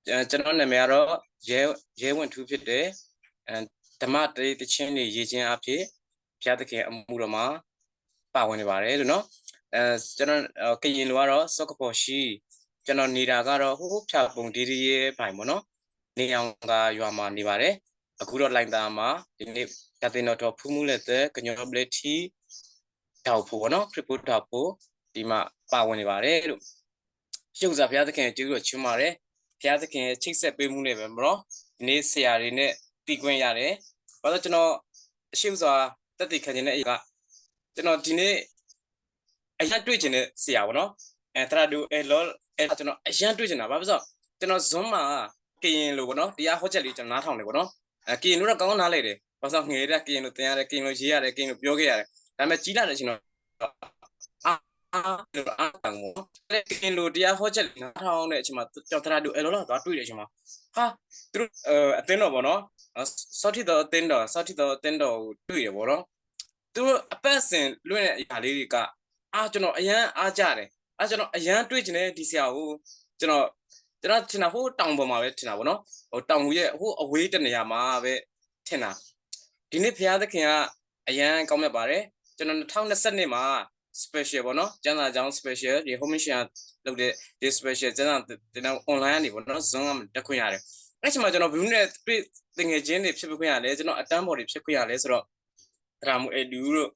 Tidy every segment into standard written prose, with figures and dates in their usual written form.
ကျွန်တော်နာမည်ကတော့ရဲဝင်ထူးဖြစ်တယ်ဓမ္မတရေတချင်းတွေရေးချင်းအဖြစ်ဘုရားသခင်အမှုတော်မှာပါဝင်နေပါတယ်လို့နော်ကျွန်တော်ကရင်လူကတော့စောကပေါ်ရှိကျွန်တော်နေတာကတော့ဟိုဖြာပုံဒီဒီရဲ့ဘိုင်ပေါ့နော်နေအောင်ကရွာမှာနေပါတယ်အခုတော့လိုင်တာမှာဒီနေ့ကတင်တော်ဖူးမှုလက်တဲ့ကညောပလက်တီတောက်ဖို့ပေါ့နော်ခရစ်ပုတ်တောက်ဖို့ဒီမှာပါဝင်နေပါတယ်လို့ရှုပ်စားဘုရားသခင်ကျေးဇူးတော်ချီးမွမ်းပါတယ်ဘုရားသခင်ချိတ်ဆက်ပေးမှုနဲ့ပဲမနော်ဒီနေ့ဆရာတွေနဲ့တည်ခွင့်ရတယ်ဘာလို့ကျွန်တော်အရှိစွာတက်တည်ခံခြင်းတဲ့အရာကကျွန်တော်ဒီနေ့အရင်တွေ့ခြင်းတဲ့ဆရာပေါ့နော်တရာဒူလောကျွန်တော်အရင်တွေ့ခြင်းတာဘာဖြစ်လို့ကျွန်တော် Zoom မှာကရင်လို့ပေါ့နော်တရားဟောချက်လေးကျွန်တော်နားထောင်တယ်ပေါ့နော်ကရင်လို့တော့ကောင်းနားလေတယ်ဘာလို့ငယ်တဲ့ကရင်လို့သင်ရတယ်ကရင်လို့ရေးရတယ်ကရင်လို့ပြောခဲ့ရတယ်ဒါပေမဲ့ကြီးလာတဲ့ကျွန်တော်အာမောကင်လိုတရားဟောချက်နားထောင်တဲ့အချိန်မှာကျွန်တော်တရာဒူလောသွားတွေ့တဲ့အချိန်မှာဟာသူတို့အသင်းတော်ပေါ့နော်စောတိတော်အသင်းတော်ကိုတွေ့ရပေါ့နော်သူတို့အပတ်စဉ်လွှင့်တဲ့အရာလေးတွေကကျွန်တော်အရန်အားကြတယ်ကျွန်တော်အရန်တွေ့ချင်တဲ့ဒီဆရာကိုကျွန်တော်ထင်တာဟိုတောင်ပေါ်မှာပဲထင်တာပေါ့နော်ဟိုတောင်ကြီးရဲ့ဟိုအဝေးတနေရာမှာပဲထင်တာဒီနေ့ဘုရားသခင်ကအရန်ကောင်းမြတ်ပါတယ်ကျွန်တော်2020မှာ special ပေါ့နော်ကျမ်းစာကျောင်း special ဒီ home mission လုပ်တဲ့ဒီ special ကျမ်းစာတင်တော့ online ကနေပေါ့နော် Zoom ကတက်ခွင့်ရတယ်အဲ့ချိန်မှာကျွန်တော်ဘယ်လိုနဲ့တွေ့တငယ်ချင်းတွေဖြစ်ခွင့်ရလဲကျွန်တော်အတန်းပေါ်တွေဖြစ်ခွင့်ရလဲဆိုတော့တရာမူအဒူတို့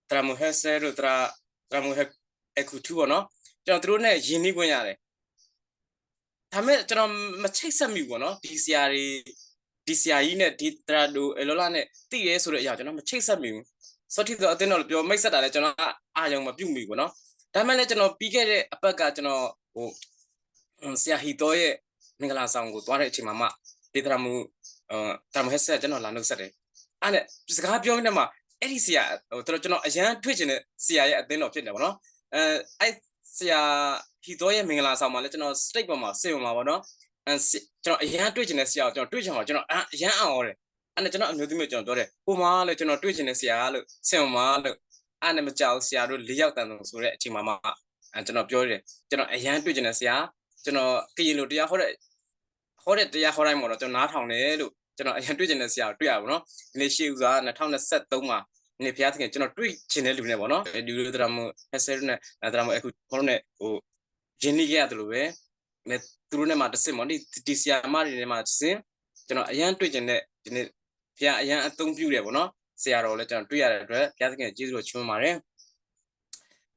တရာမူဟက်ဆဲတို့တရာမူဟက်အခုတူပေါ့နော်ကျွန်တော်တို့နဲ့ယဉ်နှီးခွင့်ရတယ်ဒါမဲ့ကျွန်တော်မချိတ်ဆက်မိဘူးပေါ့နော်ဒီဆရာကြီးနဲ့ဒီတရာဒူလောလာနဲ့တည်ရဲဆိုတဲ့အရာကျွန်တော်မချိတ်ဆက်မိဘူးစောတိတော့အတင်းတော့ပြောမိတ်ဆက်တာလဲကျွန်တော်အာရုံမပြုတ်မိဘူးနော်ဒါမှလည်းကျွန်တော်ပြီးခဲ့တဲ့အပတ်ကကျွန်တော်ဟိုဆရာဟီတိုရဲ့မင်္ဂလာဆောင်ကိုသွားတဲ့အချိန်မှာမှဒေသမှုတရမဟက်ဆက်ကျွန်တော်လာနှုတ်ဆက်တယ်အဲ့နဲ့စကားပြောနေမှာအဲ့ဒီဆရာဟိုကျွန်တော်အရန်တွေ့ချင်တဲ့ဆရာရဲ့အသင်းတော်ဖြစ်တယ်ဗောနော်အဲ့ဆရာဟီတိုရဲ့မင်္ဂလာဆောင်မှာလည်းကျွန်တော် state ပေါ်မှာစေပေါ်မှာဗောနော်ကျွန်တော်အရန်တွေ့ချင်တဲ့ဆရာကိုကျွန်တော်တွေ့ချင်မှာကျွန်တော်အရန်အောင်တယ်အဲ့နဲ့ကျွန်တော်အမျိုးသမီးကျွန်တော်ပြောတယ်ဟိုမှာလေကျွန်တော်တွေ့ချင်တဲ့ဆရာလို့ဆင်မှာလို့အဲ့နဲ့မကြောက်ဆရာတို့၄ယောက်တန်ဆုံးဆိုတဲ့အချိန်မှာမှကျွန်တော်ပြောတယ်ကျွန်တော်အရန်တွေ့ချင်တဲ့ဆရာကျွန်တော်ကရင်လိုတရားဟောတဲ့တရားဟောတိုင်းမှာတော့ကျွန်တော်နားထောင်တယ်လို့ကျွန်တော်အရင်တွေ့ချင်တဲ့ဆရာကိုတွေ့ရပါတော့ဒီနေ့ရှေ့ဦးစွာ2023မှာဒီနေ့ဘုရားသခင်ကျွန်တော်တွေ့ချင်တဲ့လူနဲ့ပေါ့နော်ဒီလိုဒရမဟက်ဆယ်နဲ့ဒရမအခုခေါင်းနဲ့ဟိုဂျင်းနီခဲ့ရတယ်လို့ပဲသူတို့နဲ့မှတစ်စင်ပေါ့ဒီဆရာမတွေနဲ့မှတစ်စင်ကျွန်တော်အရင်တွေ့ချင်တဲ့ဒီနေ့ဘုရားအရင်အသုံးပြုတယ်ပေါ့နော်ဆရာတော်လည်းကျွန်တော်တွေ့ရတဲ့အတွက်ဘုရားသခင်ကျေးဇူးတော်ချီးမွမ်းပါတယ်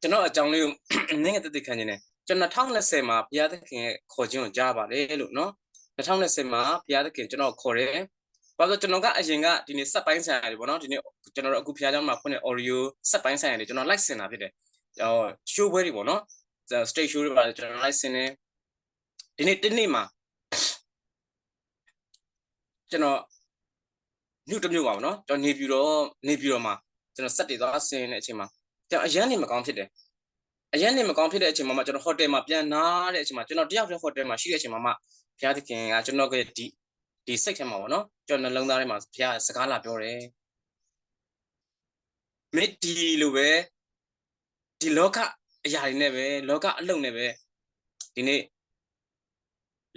ကျွန်တော်အကြောင်းလေးကိုနည်းငယ်တက်ခံနေတယ်ကျွန်တော်2020မှာဘုရားသခင်ရဲ့ခေါ်ခြင်းကိုကြားပါတယ်လို့နော်2020မှာဘုရားသခင်ကျွန်တော်ခေါ်တယ်။ဘာလို့ကျွန်တော်ကအရင်ကဒီနေ့စက်ပိုင်းဆိုင်ရာတွေပေါ့နော်ဒီနေ့ကျွန်တော်တို့အခုဘုရားကျောင်းမှာဖွင့်တဲ့ audio စက်ပိုင်းဆိုင်ရာတွေကျွန်တော် like ဆင်တာဖြစ်တယ်။ show ပွဲတွေပေါ့နော် stage show တွေပါကျွန်တော် like ဆင်တယ်။ဒီနေ့တစ်နေ့မှာကျွန်တော်မြို့တစ်မြို့ပါပေါ့နော်ကျွန်တော်နေပြည်တော်မှာကျွန်တော်စက်တွေသွားဆင်တဲ့အချိန်မှာကျွန်တော်အရန်နေမကောင်းဖြစ်တယ်။အရန်နေမကောင်းဖြစ်တဲ့အချိန်မှာကျွန်တော်ဟိုတယ်မှာပြန်နားတဲ့အချိန်မှာကျွန်တော်တယောက်တည်းဟိုတယ်မှာရှိတဲ့အချိန်မှာဘုရားသခင်ကကျွန်တော်ရဲ့ဒီစိတ်ထဲမှာပေါ့နော်ကျွန်တော်နှလုံးသားထဲမှာဘုရားစကားလာပြောတယ်မင်းဒီလိုပဲဒီလောကအရာတွေနဲ့ပဲလောကအလုပ်နဲ့ပဲဒီနေ့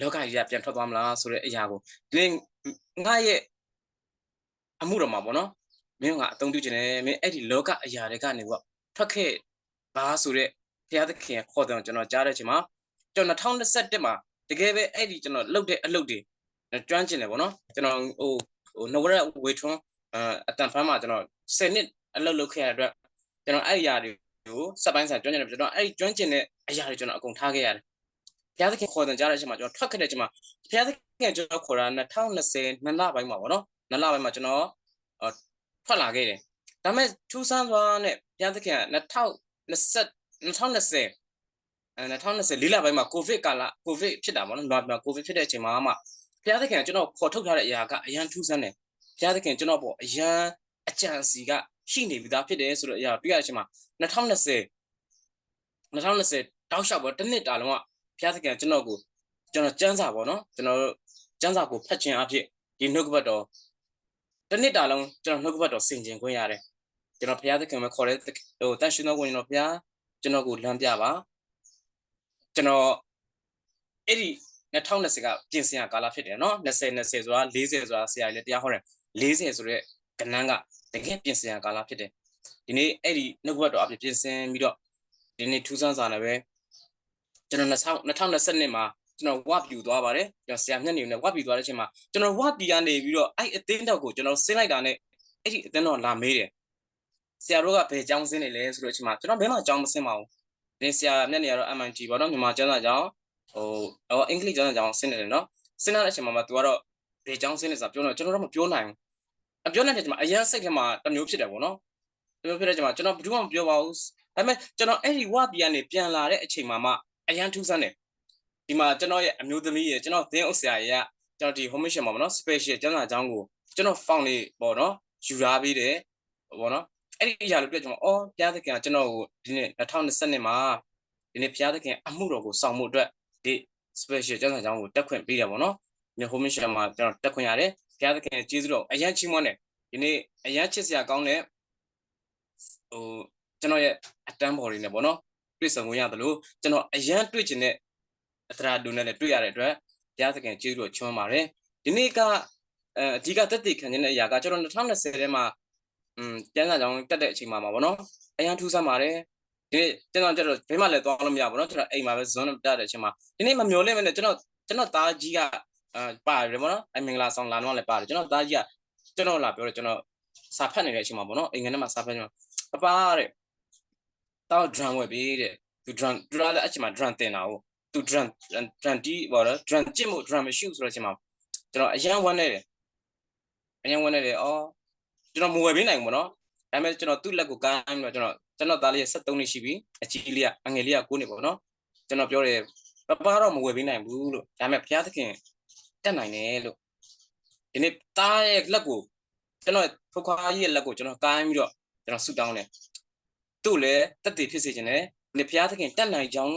လောကကြီးကပြန်ထွက်သွားမလားဆိုတဲ့အရာကိုဒီနေ့ငါရဲ့အမှုတော်မှာပေါ့နော်မင်းကအသုံးပြုခြင်းနဲ့မင်းအဲ့ဒီလောကအရာတွေကနေပေါ့ထွက်ခဲ့ပါဆိုတဲ့ဘုရားသခင်ရဲ့ခေါ်တဲ့ကျွန်တော်ကြားတဲ့အချိန်မှာကျွန်တော်2021မှာတကယ်ပဲအဲ့ဒီကျွန်တော်လုပ်တဲ့အလုပ်တွေကျွမ်းကျင်တယ်ပေါ့နော်ကျွန်တော်ဟိုနဝရဝေထွန်းအတန်ဖမ်းမှာကျွန်တော်10နှစ်အလုပ်လုပ်ခဲ့ရတဲ့အတွက်ကျွန်တော်အဲ့ဒီအရာတွေကိုစက်ပိုင်းဆိုင်ကျွမ်းကျင်တယ်ကျွန်တော်အဲ့ဒီကျွမ်းကျင်တဲ့အရာတွေကျွန်တော်အကုန်ထားခဲ့ရတယ်ဘုရားသခင်ခေါ်တဲ့ကြားတဲ့အချိန်မှာကျွန်တော်ထွက်ခဲ့တဲ့အချိန်မှာဘုရားသခင်ကျွန်တော်ခေါ်တာ2020နှစ်လပိုင်းမှာပေါ့နော်နှစ်လပိုင်းမှာကျွန်တော်ထွက်လာခဲ့တယ်ဒါပေမဲ့ထူးဆန်းသွားနဲ့ဘုရားသခင်က2020 2020လေးလပိုင်းမှာကိုဗစ်ကာလကိုဗစ်ဖြစ်တာပေါ့နော်ကိုဗစ်ဖြစ်တဲ့အချိန်မှာမှဘုရားသခင်ကျွန်တော်ခေါ်ထုတ်ထားတဲ့အရာကအရန်ထူးဆန်းတယ်ဘုရားသခင်ကျွန်တော်ပေါ့အရန်အကြံစီကရှိနေပြီးသားဖြစ်တယ်ဆိုတော့အရာတွေ့ရတဲ့အချိန်မှာ2020တောက်လျှောက်ပေါ့တစ်နှစ်တာလုံးကဘုရားသခင်ကျွန်တော်ကျမ်းစာပေါ့နော်ကျွန်တော်တို့ကျမ်းစာကိုဖတ်ခြင်းအဖြစ်ဒီနှုတ်ကပတ်တော်တစ်နှစ်တာလုံးကျွန်တော်နှုတ်ကပတ်တော်ဆင်ခြင်ခွင့်ရတယ်ကျွန်တော်ဘုရားသခင်ပဲခေါ်တဲ့ဟိုတန်ရှင်တော်ဝင်တော်ဘုရားကျွန်တော်ကိုလမ်းပြပါကျွန်တော်အဲ့ဒီ 2020ကပြင်ဆင်ရကာလဖြစ်တယ်နော်20ဆိုတာ40ဆိုတာဆရာကြီးလည်းတရားဟောတယ်40ဆိုတဲ့ကဏ္ဍကတကယ်ပြင်ဆင်ရကာလဖြစ်တယ်ဒီနေ့အဲ့ဒီနှုတ်ဘတ်တော်အပြင်ပြင်ဆင်ပြီးတော့ဒီနေ့ထူးဆန်းစွာနဲ့ပဲကျွန်တော်2022မှာကျွန်တော်ဝပြူသွားပါတယ်ကျွန်တော်ဆရာမျက်နှာနဲ့ဝပြူသွားတဲ့အချိန်မှာကျွန်တော်ဝပြကနေပြီးတော့အဲ့အသင်းတော်ကိုကျွန်တော်ဆင်းလိုက်တာနဲ့အဲ့ဒီအသင်းတော်လာမေးတယ်ဆရာတို့ကဘယ်ကျောင်းဆင်းနေလဲဆိုတဲ့အချိန်မှာကျွန်တော်ဘယ်မှကျောင်းမဆင်းပါဘူးဒီဆရာမျက်နှာကတော့ MIT ပေါ့နော်မြန်မာကျောင်းသားကျောင်းအင်္ဂလိပ်ကျောင်းသားကျောင်းဆင်းနေတယ်နော်ဆင်းလာတဲ့အချိန်မှာသူကတော့ဘယ်ကျောင်းဆင်းနေဆိုတာပြောတော့ကျွန်တော်တော့မပြောနိုင်ဘူးအပြောနိုင်တဲ့အချိန်မှာအရင်စိတ်ထဲမှာတမျိုးဖြစ်တယ်ပေါ့နော်တမျိုးဖြစ်တဲ့အချိန်မှာကျွန်တော်ဘယ်သူမှမပြောပါဘူးဒါပေမဲ့ကျွန်တော်အဲ့ဒီဝပြကနေပြန်လာတဲ့အချိန်မှာမှအရန်ထူးဆန်းတယ်ဒီမှာကျွန်တော်ရဲ့အမျိုးသမီးရဲ့ကျွန်တော်သင်းဥဆရာရဲ့ကျွန်တော်ဒီ home mission ပေါ့နော် special ကျောင်းသားကျောင်းကိုကျွန်တော် found လေးပေါ့နော်ယူထားပြီးတယ်ပေါ့နော်အဲ့ဒီအရာလို့ပြောကျွန်တော်အော်ဘုရားသခင်ကကျွန်တော်ကိုဒီနေ့2020မှာဒီနေ့ဘုရားသခင်အမှုတော်ကိုဆောင်မှုအတွက်ဒီ special ကျောင်းသားကျောင်းကိုတက်ခွင့်ပေးတယ်ပေါ့နော်ဒီ home mission မှာကျွန်တော်တက်ခွင့်ရတယ်ဘုရားသခင်ကျေးဇူးတော်အရန်ချီးမွမ်းတယ်ဒီနေ့အရန်ချစ်စရာကောင်းတဲ့ကျွန်တော်ရဲ့အတန်းပေါ်တွေနဲ့ပေါ့နော်တွေ့ဆုံခွင့်ရတယ်လို့ကျွန်တော်အရန်တွေ့ချင်တဲ့အသရာတူနဲ့လည်းတွေ့ရတဲ့အတွက်ဘုရားသခင်ကျေးဇူးတော်ချွမ်းပါတယ်ဒီနေ့ကအဓိကသက်သေခံခြင်းတဲ့အရာကကျွန်တော်2020ထဲမှာကျန်းစာကြောင်းတက်တဲ့အချိန်မှာပေါ့နော်အရန်ထူးဆန်းပါတယ်ဒီနေ့ကျွန်တော်ဘယ်မှလည်းသွားလို့မရဘူးเนาะကျွန်တော်အိမ်မှာပဲဇွန်းတက်တဲ့အချိန်မှာဒီနေ့မမျော်လင့်မနဲ့ကျွန်တော်သားကြီးကပါတယ်ပေါ့နော်အမင်္ဂလာဆောင်လာတော့လည်းပါတယ်ကျွန်တော်သားကြီးကကျွန်တော်လာပြောတယ်ကျွန်တော်စာဖတ်နေတဲ့အချိန်မှာပေါ့နော်အိမ်ထဲမှာစာဖတ်နေမှာပပတဲ့တော့ drum ဝယ်ပေးတဲ့သူ drum လည်းအချိန်မှာ drum တင်တာဟုတ်သူ drum တီးပေါ့နော် drum ကြစ်မှု drum မရှိဘူးဆိုတဲ့အချိန်မှာကျွန်တော်အရန်ဝမ်းနေတယ်အော်ကျွန်တော်မဝယ်ပေးနိုင်ဘူးပေါ့နော်ဒါပေမဲ့ကျွန်တော်သူ့လက်ကိုကိုင်းပြီးတော့ကျွန်တော်သားလေး73နှစ်ရှိပြီအကြီးလေးကအငယ်လေးက9နှစ်ပေါ့နော်ကျွန်တော်ပြောတယ်ပပတော့မဝယ်ပေးနိုင်ဘူးလို့ဒါပေမဲ့ဘုရားသခင်တက်နိုင်တယ်လို့ဒီနေ့သားရဲ့လက်ကိုကျွန်တော်ဖခွားကြီးရဲ့လက်ကိုကျွန်တော်ကိုင်းပြီးတော့ကျွန်တော်ဆုတောင်းတယ်သူ့လည်းတက်တည်ဖြစ်စေခြင်းနဲ့ဒီဘုရားသခင်တက်နိုင်ကြောင်း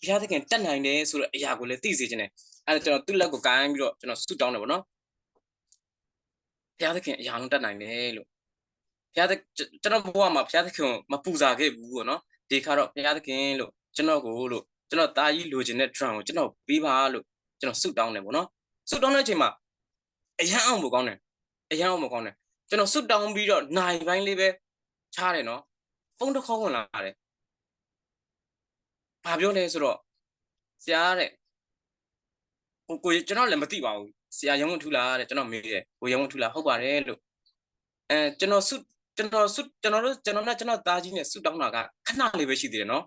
ဘုရားသခင်တက်နိုင်တယ်ဆိုတဲ့အရာကိုလည်းသိစေခြင်းနဲ့အဲ့ဒါကျွန်တော်သူ့လက်ကိုကိုင်းပြီးတော့ကျွန်တော်ဆုတောင်းတယ်ပေါ့နော်ဘုရားသခင်အရာလုံးတက်နိုင်တယ်လို့ဘုရားသခင်ကျွန်တော်ဘဝမှာဘုရားသခင်မပူဇော်ခဲ့ဘူးပေါ့နော်ဒီခါတော့ဘုရားသခင်လို့ကျွန်တော်ကိုလို့ကျွန်တော်သားကြီးလိုချင်တဲ့ drum ကိုကျွန်တော်ပေးပါလို့ကျွန်တော်ဆုတောင်းတယ်ပေါ့နော်ဆုတောင်းတဲ့အချိန်မှာအရန်အောင်မကောင်းတယ်ကျွန်တော်ဆုတောင်းပြီးတော့နိုင်ပိုင်းလေးပဲချားတယ်နော်ဖုန်းတစ်ခေါက်ဝင်လာတယ်ဘာပြောလဲဆိုတော့ဆရာတဲ့ကိုကျွန်တော်လည်းမသိပါဘူးဆရာရုံးဝထူလာတဲ့ကျွန်တော်မေးတယ်ကိုရုံးဝထူလာဟုတ်ပါတယ်လို့ကျွန်တော်သားကြီးနဲ့ဆုတောင်းတာကခဏလေးပဲရှိသေးတယ်နော်ဒ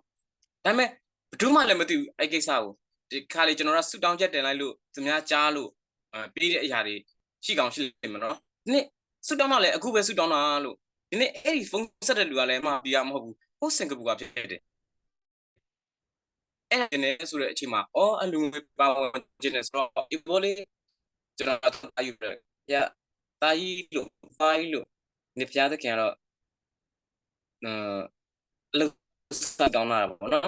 ါပေမဲ့ဘယ်သူမှလည်းမသိဘူးအဲ့ကိစ္စကိုဒီခါလေးကျွန်တော်ကဆုတောင်းချက်တင်လိုက်လို့သူများကြားလို့ပြီးတဲ့အရာတွေရှိကောင်းရှိလိမ့်မယ်နော်ဒီနေ့ဆုတောင်းတာလည်းအခုပဲဆုတောင်းတာလို့ဒီနေ့အဲ့ဒီဖုန်းဆက်တဲ့လူကလည်းဒီကမဟုတ်ဘူးဟိုစင်ကာပူကဖြစ်တယ်အဲ့ဒါနဲ့ဆိုတဲ့အချိန်မှာအလူငွေပါဝင်ခြင်းနဲ့ဆိုတော့ဒီဘောလေးကျွန်တော်တာယူတယ်ရတာကြီးလို့ပါကြီးလို့နေဖျားသခင်ကတော့အလုပ်စတောင်းလာတာပေါ့နော်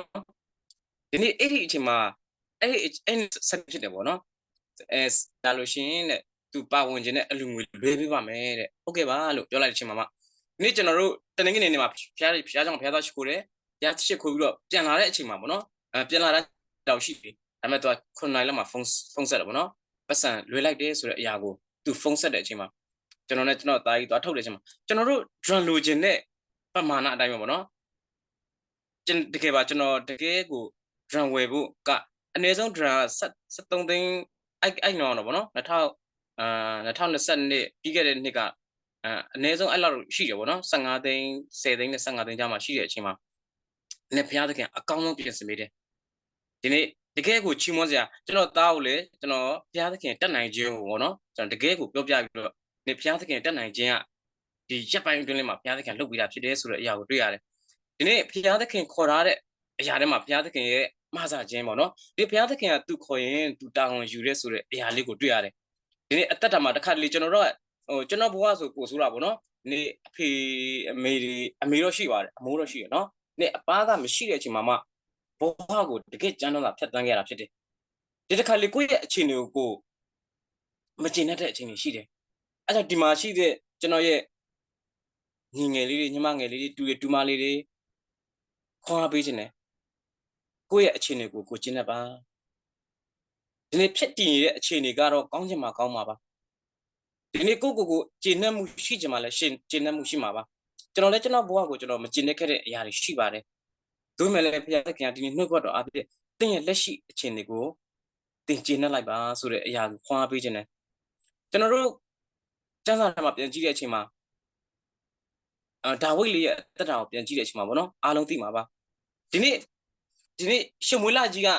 ဒီနေ့အဲ့ဒီအချိန်မှာအဲ့ဆက်ဖြစ်တယ်ပေါ့နော်ဒါလို့ရှိရင်တဲ့သူပါဝင်ခြင်းနဲ့အလူငွေလွှဲပေးပါမယ်တဲ့ဟုတ်ကဲ့ပါလို့ပြောလိုက်တဲ့အချိန်မှာဒီနေ့ကျွန်တော်တို့တနင်္ဂနွေနေ့မှာဖျားကြောင့်ဖျားသားရှိခိုးတယ်ဖျားရှိခိုးပြီးတော့ပြန်လာတဲ့အချိန်မှာပေါ့နော်ပြန်လာတော့ရှိပြီဒါပေမဲ့သူက9နိုင်လောက်မှာဖုန်းဆက်တယ်ပေါ့နော်ပတ်စံလွှဲလိုက်တယ်ဆိုတဲ့အရာကိုသူဖုန်းဆက်တဲ့အချိန်မှာကျွန်တော်နဲ့ကျွန်တော်သားကြီးသွားထုတ်တဲ့အချိန်မှာကျွန်တော်တို့ drum လိုချင်တဲ့ပမာဏအတိုင်းပဲပေါ့နော်တကယ်ပါကျွန်တော်တကယ်ကို drum ဝယ်ဖို့ကအနည်းဆုံး drum 73သိန်းအဲ့တော့ပေါ့နော်2022ပြီးခဲ့တဲ့နှစ်ကအနည်းဆုံးအဲ့လောက်ရှိတယ်ပေါ့နော်15သိန်း10သိန်းနဲ့15သိန်းကြားမှာရှိတဲ့အချိန်မှာနဲ့ဘုရားသခင်အကောင်းဆုံးပြင်ဆင်ပေးတယ်ဒီနေ့တကယ်ကိုချီးမွမ်းစရာကျွန်တော်သားကိုလည်းကျွန်တော်ဘုရားသခင်တက်နိုင်ခြင်းကိုပေါ့နော်ကျွန်တော်တကယ်ကိုပြောပြပြီးတော့နေဘုရားသခင်တက်နိုင်ခြင်းကဒီရက်ပိုင်းအတွင်းလေးမှာဘုရားသခင်လုပ်ပေးတာဖြစ်တယ်ဆိုတဲ့အရာကိုတွေ့ရတယ်ဒီနေ့ဘုရားသခင်ခေါ်ထားတဲ့အရာတွေမှာဘုရားသခင်ရဲ့မဆာခြင်းပေါ့နော်ဒီဘုရားသခင်ကသူခေါ်ရင်သူတာဝန်ယူရဲဆိုတဲ့အရာလေးကိုတွေ့ရတယ်ဒီနေ့အသက်တာမှာတစ်ခါတလေကျွန်တော်တို့ကျွန်တော်ဘဝဆိုပို့ဆိုတာပေါ့နော်နေအဖေအမေတော့ရှိပါတယ်အမိုးတော့ရှိရနော်နေအပားကမရှိတဲ့အချိန်မှာမှဘဝကိုတကယ်ကြမ်းတော့တာဖြတ်တန်းခဲ့တာဖြစ်တယ်ဒီတစ်ခါလေကိုယ့်ရဲ့အခြေအနေကိုမကျင်တဲ့အချိန်တွေရှိတယ်အဲ့ဒါဒီမှာရှိတဲ့ကျွန်တော်ရဲ့ညီငယ်လေးတွေညီမငယ်လေးတွေတူမလေးတွေခေါ်ပေးခြင်းတယ်ကိုယ့်ရဲ့အခြေအနေကိုကျင်တတ်ပါ ဒီနေ့ဖြစ်တည်နေတဲ့အခြေအနေကတော့ကောင်းချင်မှာကောင်းမှာပါဒီနေ့ကိုကျင့်နှံ့မှုရှိချင်မှလည်းရှင်ကျင့်နှံ့မှုရှိမှာပါကျွန်တော်လည်းကျွန်တော်ဘဝကိုကျွန်တော်မကျင့်တဲ့ခဲ့တဲ့အရာတွေရှိပါတယ်ဒါပေမဲ့လည်းဘုရားသခင်ကဒီနေ့နှုတ်ကပတ်တော်အဖြစ်သင်ရဲ့လက်ရှိအခြေအနေကိုသင်ကျင့်နှံ့လိုက်ပါဆိုတဲ့အရာကိုခွန်အားပေးခြင်းနဲ့ကျွန်တော်တို့ကျမ်းစာထဲမှာပြန်ကြည့်တဲ့အချိန်မှာဒါဝိဒ်လေးရဲ့တက်တာကိုပြန်ကြည့်တဲ့အချိန်မှာပေါ့နော်အားလုံးသိမှာပါဒီနေ့ရှမွေလကြီးက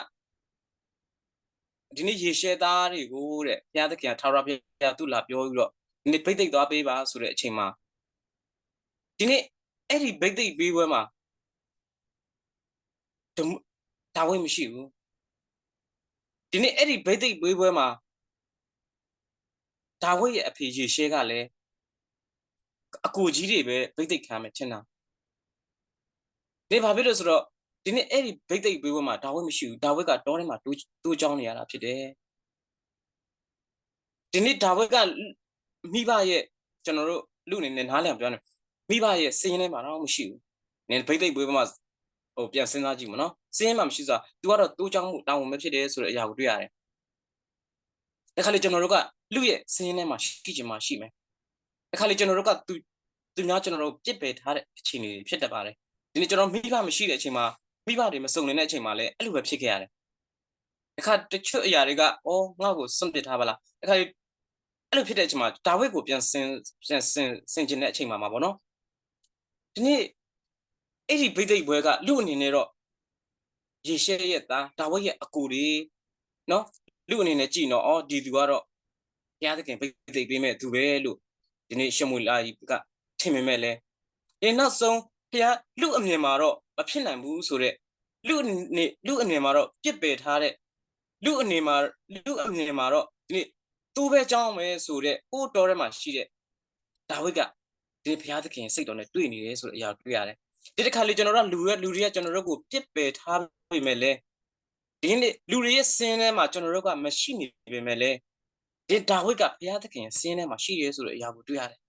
ဒီနေ့ရေရှဲသားတွေကိုတဲ့ဘုရားသခင်ထာဝရဘုရားသူ့လာပြောပြီးတော့ဒီနေ့ဗိတ်သိက်သွားပေးပါဆိုတဲ့အချိန်မှာဒီနေ့အဲ့ဒီဗိတ်သိက်ပေးပွဲမှာဒါဝိဒ်မရှိဘူးဒီနေ့အဲ့ဒီဗိတ်သိက်ပေးပွဲမှာဒါဝိဒ်ရဲ့အဖေရေရှဲကလည်းအကူကြီးတွေပဲဗိတ်သိက်ခံမယ်ထင်တာဒီဘာဖြစ်လို့ဆိုတော့ဒီနေ့အဲ့ဒီဗိတ်သိက်ပေးပွဲမှာဒါဝိဒ်မရှိဘူးဒါဝိဒ်ကတောထဲမှာတိုးကြောင်းနေရတာဖြစ်တယ်ဒီနေ့ဒါဝိဒ်ကမိဘရဲ့ကျွန်တော်တို့လူအနေနဲ့နားလည်ပြောနေမိဘရဲ့စည်ရင်းထဲမှာတော့မရှိဘူးနင်ဗိတ်သိက်ပွဲမှာဟိုပြန်စဉ်းစားကြည့်မနော်စည်ရင်းမှာမရှိဆိုတာ तू ကတော့တိုးကြောင်းမှုတောင်းဝင်မဖြစ်တယ်ဆိုတဲ့အရာကိုတွေ့ရတယ်ဒါခါလေကျွန်တော်တို့ကလူရဲ့စည်ရင်းထဲမှာရှိချင်မှရှိမယ်ဒါခါလေကျွန်တော်တို့ကသူများကျွန်တော်တို့ပြစ်ပယ်ထားတဲ့အခြေအနေတွေဖြစ်တတ်ပါတယ်ဒီနေ့ကျွန်တော်မိဘမရှိတဲ့အချိန်မှာမိဘတွေမစုံနေတဲ့အချိန်မှာလည်းအဲ့လိုပဲဖြစ်ခဲ့ရတယ်အခါတချို့အရာတွေကအော်ငါ့ကိုစွန့်ပစ်ထားပါလားအခါအဲ့လိုဖြစ်တဲ့အချိန်မှာဒါဝိဒ်ကိုပြန်ဆင်ကျင်တဲ့အချိန်မှာပေါ့နော်ဒီနေ့အဲ့ဒီဗိသိက်ပွဲကလူအနေနဲ့တော့ယေရှဲရဲ့သားဒါဝိဒ်ရဲ့အကူတွေနော်လူအနေနဲ့ကြည်နော်အော်ဒီသူကတော့ဘုရားသခင်ဗိသိက်ပေးမဲ့သူပဲလို့ဒီနေ့ရှမွေလကြီးကထင်မိမဲ့လဲဒီနောက်ဆုံးဘုရားလူအမြင်မှာတော့မဖြစ်နိုင်ဘူးဆိုတဲ့လူအမြင်မှာတော့ပြစ်ပယ်ထားတဲ့လူအမြင်မှာတော့ဒီနေ့သူပဲကြောင်းမယ်ဆိုတဲ့ဟိုတော်ထဲမှာရှိတဲ့ဒါဝိဒ်ကဒီဘုရားသခင်စိတ်တော်နဲ့တွေ့နေတယ်ဆိုတဲ့အရာတွေ့ရတယ်ဒီတစ်ခါလေကျွန်တော်တို့လူတွေကကျွန်တော်တို့ကိုပြစ်ပယ်ထားပေမဲ့လဲဒီနေ့လူတွေရဲ့စင်းထဲမှာကျွန်တော်တို့ကမရှိနေပေမဲ့လဲဒီဒါဝိဒ်ကဘုရားသခင်စင်းထဲမှာရှိရဲဆိုတဲ့အရာကိုတွေ့ရတယ်